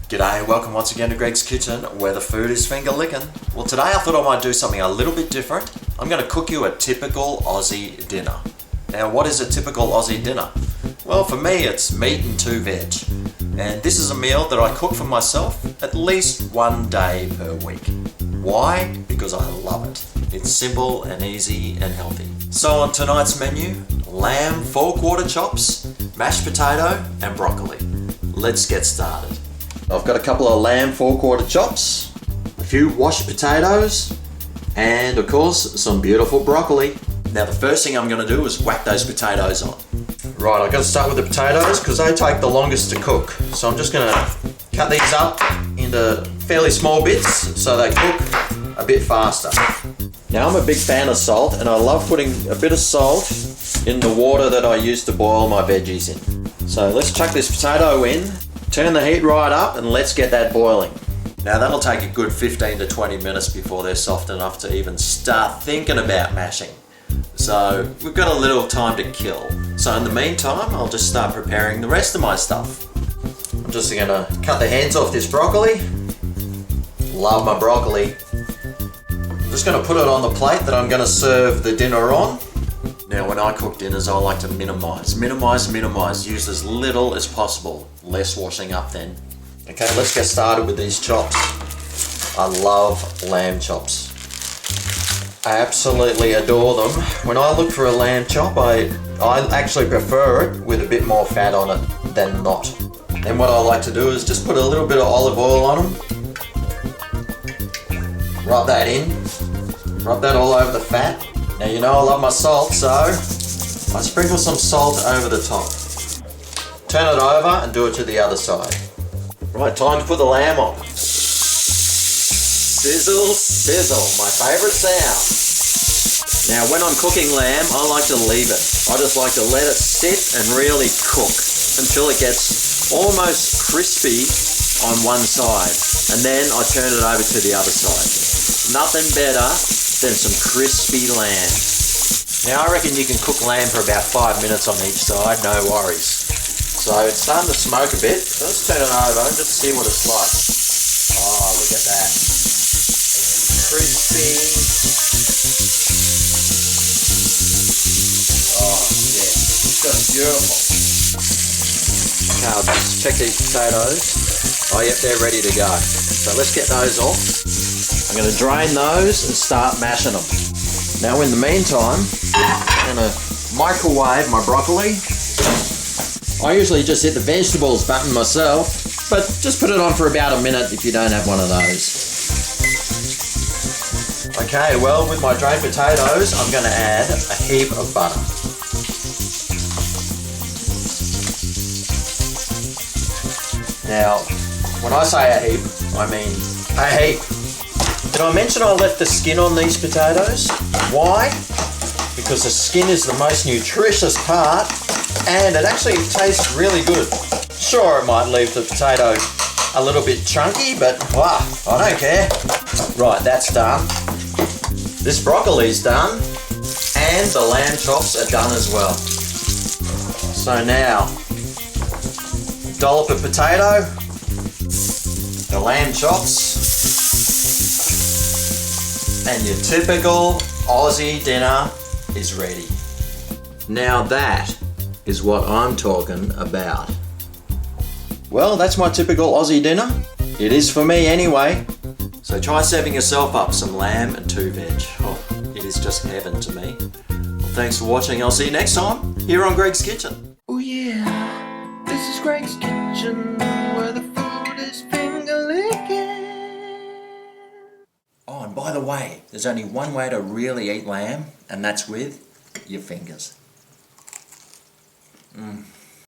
G'day, welcome once again to Greg's Kitchen, where the food is finger licking. Well, today I thought I might do something a little bit different. I'm going to cook you a typical Aussie dinner. Now, what is a typical Aussie dinner? Well, for me it's meat and 2 veg. And this is a meal that I cook for myself at least 1 day per week. Why? Because I love it. It's simple and easy and healthy. So on tonight's menu, lamb 4/4 chops, mashed potato and broccoli. Let's get started. I've got a couple of lamb 4/4 chops, a few washed potatoes, and of course some beautiful broccoli. Now the first thing I'm going to do is whack those potatoes on. Right, I've got to start with the potatoes because they take the longest to cook. So I'm just going to cut these up into fairly small bits so they cook a bit faster. Now I'm a big fan of salt, and I love putting a bit of salt in the water that I use to boil my veggies in. So let's chuck this potato in, turn the heat right up, and let's get that boiling. Now that'll take a good 15 to 20 minutes before they're soft enough to even start thinking about mashing. So we've got a little time to kill. So in the meantime, I'll just start preparing the rest of my stuff. I'm just going to cut the hands off this broccoli. Love my broccoli. I'm just going to put it on the plate that I'm going to serve the dinner on. Now when I cook dinners, I like to minimize. Use as little as possible. Less washing up then. Okay, let's get started with these chops. I love lamb chops. I absolutely adore them. When I look for a lamb chop, I actually prefer it with a bit more fat on it than not. Then what I like to do is just put a little bit of olive oil on them. Rub that in. Rub that all over the fat. Now you know I love my salt, so I sprinkle some salt over the top. Turn it over and do it to the other side. Right, time to put the lamb on. Sizzle, sizzle, my favourite sound. Now when I'm cooking lamb, I like to leave it. I just like to let it sit and really cook until it gets almost crispy on one side. And then I turn it over to the other side. Nothing better than some crispy lamb. Now I reckon you can cook lamb for about 5 minutes on each side, no worries. So it's starting to smoke a bit, so let's turn it over and just see what it's like. Oh, look at that. Crispy. Oh yeah, it's just beautiful. Okay, I'll just check these potatoes. Oh yep, they're ready to go. So let's get those off. I'm going to drain those and start mashing them. Now in the meantime, I'm going to microwave my broccoli. I usually just hit the vegetables button myself, but just put it on for about a minute if you don't have one of those. Okay, well with my drained potatoes, I'm going to add a heap of butter. Now, when I say a heap, I mean a heap. Did I mention I left the skin on these potatoes? Why? Because the skin is the most nutritious part and it actually tastes really good. Sure, it might leave the potato a little bit chunky, but wow, I don't care. Right, that's done. This broccoli's done and the lamb chops are done as well. So now, dollop of potato, the lamb chops, and your typical Aussie dinner is ready. Now that is what I'm talking about. Well, that's my typical Aussie dinner. It is for me anyway. So try serving yourself up some lamb and 2 veg. Oh, it is just heaven to me. Well, thanks for watching. I'll see you next time here on Greg's Kitchen. Oh yeah, this is Greg's Kitchen, where the food is finger licking. Oh, and by the way, there's only one way to really eat lamb, and that's with your fingers.